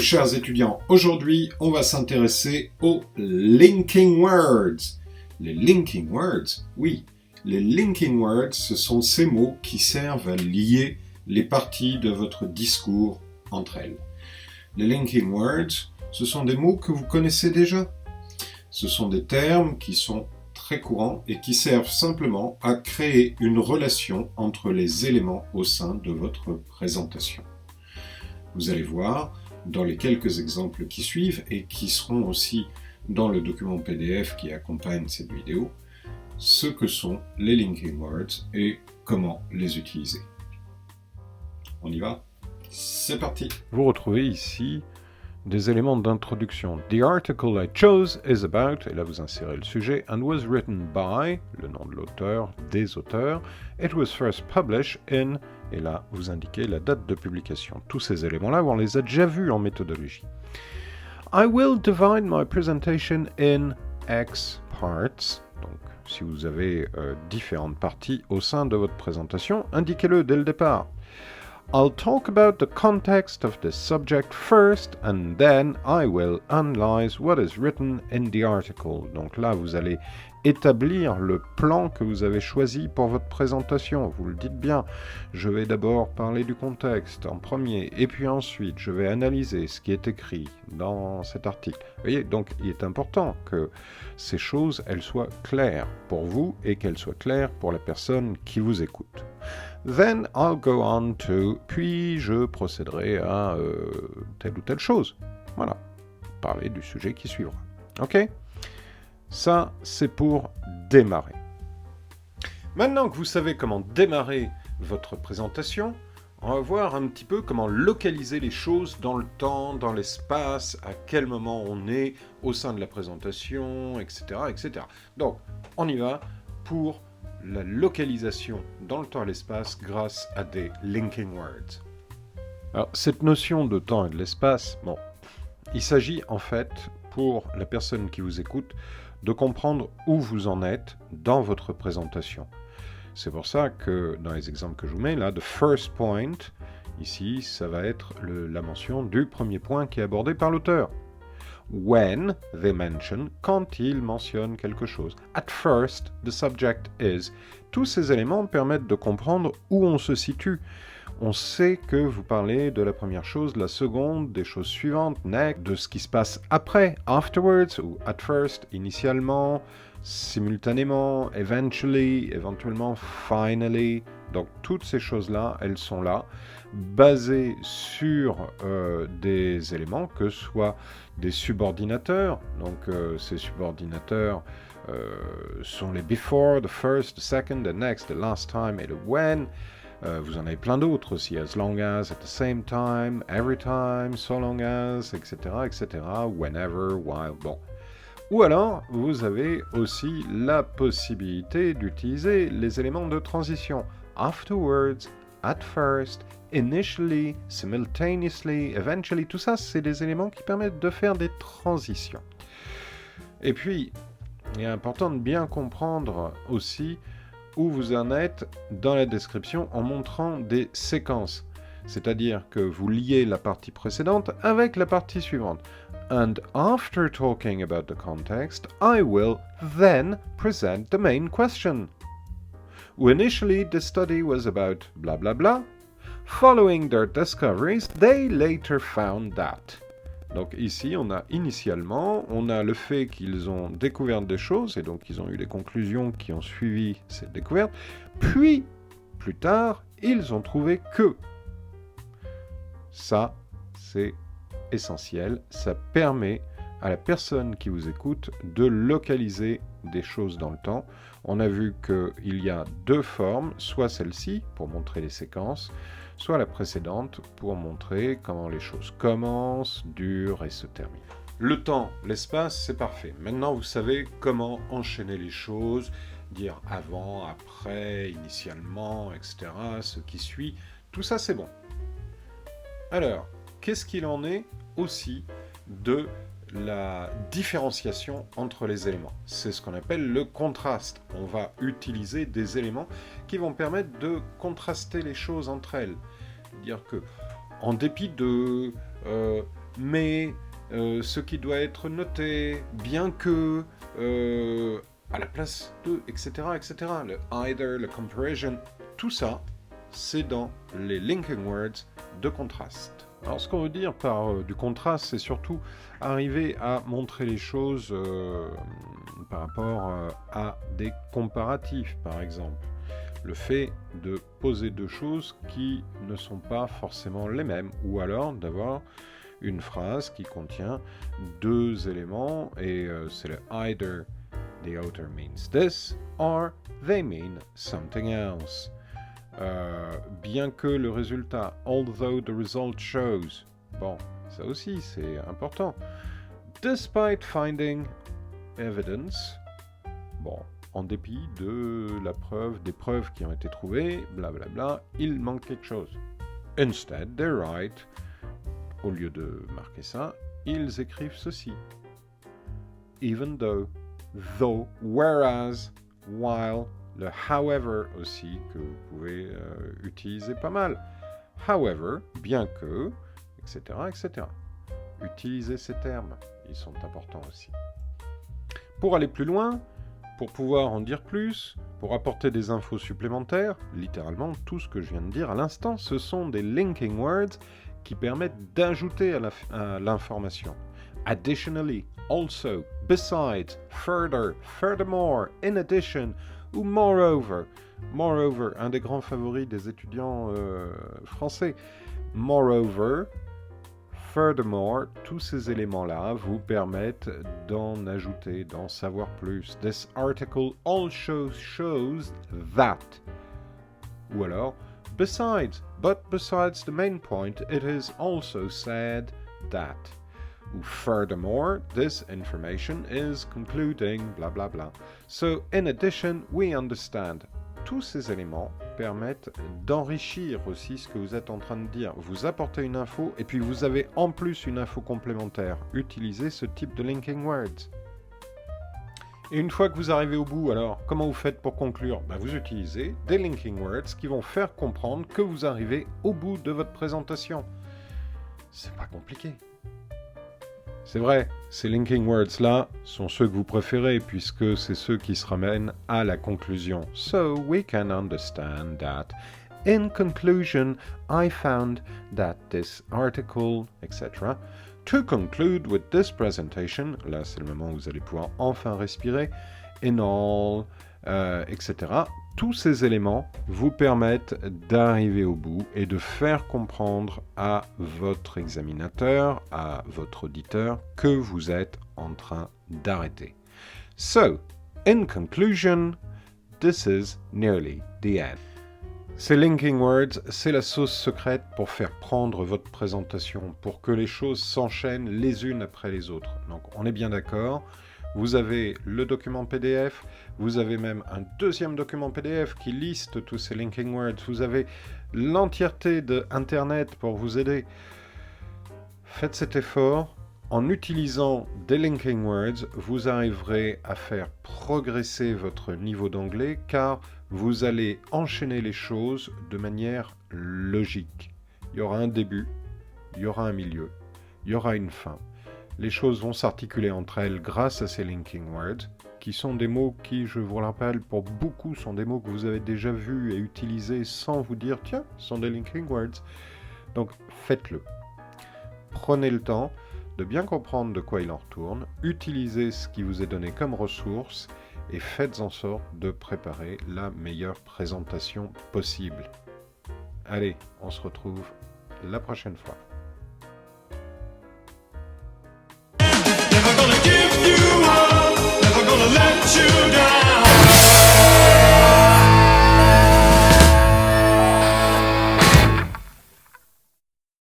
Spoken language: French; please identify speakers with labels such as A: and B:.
A: chers étudiants. Aujourd'hui, on va s'intéresser aux linking words. Les linking words, oui. Les linking words, ce sont ces mots qui servent à lier les parties de votre discours entre elles. Les linking words, ce sont des mots que vous connaissez déjà. Ce sont des termes qui sont très courants et qui servent simplement à créer une relation entre les éléments au sein de votre présentation. Vous allez voir dans les quelques exemples qui suivent et qui seront aussi dans le document PDF qui accompagne cette vidéo, ce que sont les linking words et comment les utiliser. On y va? C'est parti!
B: Vous retrouvez ici des éléments d'introduction. The article I chose is about, et là vous insérez le sujet, and was written by, le nom de l'auteur, des auteurs. It was first published in, et là vous indiquez la date de publication. Tous ces éléments-là, on les a déjà vus en méthodologie. I will divide my presentation in X parts. Donc, si vous avez différentes parties au sein de votre présentation, indiquez-le dès le départ. I'll talk about the context of the subject first, and then I will analyze what is written in the article. Donc là, vous allez établir le plan que vous avez choisi pour votre présentation. Vous le dites bien. Je vais d'abord parler du contexte en premier, et puis ensuite, je vais analyser ce qui est écrit dans cet article. Vous voyez, donc il est important que ces choses, elles soient claires pour vous et qu'elles soient claires pour la personne qui vous écoute. Then I'll go on to, puis je procéderai à telle ou telle chose. Voilà, parler du sujet qui suivra. Ok? Ça, c'est pour démarrer. Maintenant que vous savez comment démarrer votre présentation, on va voir un petit peu comment localiser les choses dans le temps, dans l'espace, à quel moment on est au sein de la présentation, etc., etc. Donc, on y va pour la localisation dans le temps et l'espace grâce à des linking words. Alors, cette notion de temps et de l'espace, bon, il s'agit en fait, pour la personne qui vous écoute, de comprendre où vous en êtes dans votre présentation. C'est pour ça que dans les exemples que je vous mets, là, the first point, ici, ça va être la mention du premier point qui est abordé par l'auteur. When they mention, quand ils mentionnent quelque chose. At first, the subject is. Tous ces éléments permettent de comprendre où on se situe. On sait que vous parlez de la première chose, de la seconde, des choses suivantes, next, de ce qui se passe après, afterwards, ou at first, initialement, simultanément, eventually, éventuellement, finally. Donc toutes ces choses-là, elles sont là, basées sur des éléments, que ce soit des subordinateurs. Donc ces subordinateurs sont les before, the first, the second, the next, the last time et le when. Vous en avez plein d'autres aussi, as long as, at the same time, every time, so long as, etc., etc., whenever, while, bon. Ou alors, vous avez aussi la possibilité d'utiliser les éléments de transition. Afterwards, at first, initially, simultaneously, eventually, tout ça, c'est des éléments qui permettent de faire des transitions. Et puis, il est important de bien comprendre aussi où vous en êtes dans la description en montrant des séquences. C'est-à-dire que vous liez la partie précédente avec la partie suivante. And after talking about the context, I will then present the main question. Initially, the study was about blah blah blah. Following their discoveries, they later found that. Donc ici, on a initialement, on a le fait qu'ils ont découvert des choses, et donc ils ont eu des conclusions qui ont suivi cette découverte, puis, plus tard, ils ont trouvé que. Ça, c'est essentiel, ça permet à la personne qui vous écoute de localiser des choses dans le temps. On a vu qu'il y a deux formes, soit celle-ci, pour montrer les séquences, soit la précédente, pour montrer comment les choses commencent, durent et se terminent. Le temps, l'espace, c'est parfait. Maintenant, vous savez comment enchaîner les choses, dire avant, après, initialement, etc., ce qui suit, tout ça, c'est bon. Alors, qu'est-ce qu'il en est aussi de la différenciation entre les éléments? C'est ce qu'on appelle le contraste. On va utiliser des éléments qui vont permettre de contraster les choses entre elles. Dire que, en dépit de mais ce qui doit être noté, bien que, à la place de, etc., etc. Le either, le comparison, tout ça, c'est dans les linking words de contraste. Alors ce qu'on veut dire par du contraste, c'est surtout arriver à montrer les choses par rapport à des comparatifs, par exemple. Le fait de poser deux choses qui ne sont pas forcément les mêmes, ou alors d'avoir une phrase qui contient deux éléments, et c'est le either, the author means this, or they mean something else. Bien que le résultat, although the result shows, bon, ça aussi c'est important. Despite finding evidence, bon, en dépit de la preuve, des preuves qui ont été trouvées, blablabla, il manque quelque chose. Instead, they write, au lieu de marquer ça, ils écrivent ceci. Even though, whereas, while, le however aussi, que vous pouvez utiliser pas mal. However, bien que, etc., etc. Utilisez ces termes, ils sont importants aussi. Pour aller plus loin, pour pouvoir en dire plus, pour apporter des infos supplémentaires, littéralement tout ce que je viens de dire à l'instant, ce sont des linking words qui permettent d'ajouter à l'information. Additionally, also, besides, further, furthermore, in addition, ou moreover. Moreover, un des grands favoris des étudiants français. Moreover, furthermore, tous ces éléments-là vous permettent d'en ajouter, d'en savoir plus. This article also shows that. Ou alors, besides, but besides the main point, it is also said that. Ou furthermore, this information is concluding, bla bla bla. So, in addition, we understand. Tous ces éléments permettent d'enrichir aussi ce que vous êtes en train de dire. Vous apportez une info et puis vous avez en plus une info complémentaire. Utilisez ce type de linking words. Et une fois que vous arrivez au bout, alors, comment vous faites pour conclure ? Vous utilisez des linking words qui vont faire comprendre que vous arrivez au bout de votre présentation. C'est pas compliqué. C'est vrai, ces linking words-là sont ceux que vous préférez puisque c'est ceux qui se ramènent à la conclusion. So we can understand that. In conclusion, I found that this article, etc. To conclude with this presentation, là c'est le moment où vous allez pouvoir enfin respirer, in all, etc. Tous ces éléments vous permettent d'arriver au bout et de faire comprendre à votre examinateur, à votre auditeur, que vous êtes en train d'arrêter. So, in conclusion, this is nearly the end. Ces linking words, c'est la sauce secrète pour faire prendre votre présentation, pour que les choses s'enchaînent les unes après les autres. Donc, on est bien d'accord. Vous avez le document PDF, vous avez même un deuxième document PDF qui liste tous ces linking words, vous avez l'entièreté de Internet pour vous aider. Faites cet effort. En utilisant des linking words, vous arriverez à faire progresser votre niveau d'anglais car vous allez enchaîner les choses de manière logique. Il y aura un début, il y aura un milieu, il y aura une fin. Les choses vont s'articuler entre elles grâce à ces linking words, qui sont des mots qui, je vous le rappelle, pour beaucoup sont des mots que vous avez déjà vus et utilisés sans vous dire « Tiens, ce sont des linking words ». Donc, faites-le. Prenez le temps de bien comprendre de quoi il en retourne, utilisez ce qui vous est donné comme ressource et faites en sorte de préparer la meilleure présentation possible. Allez, on se retrouve la prochaine fois.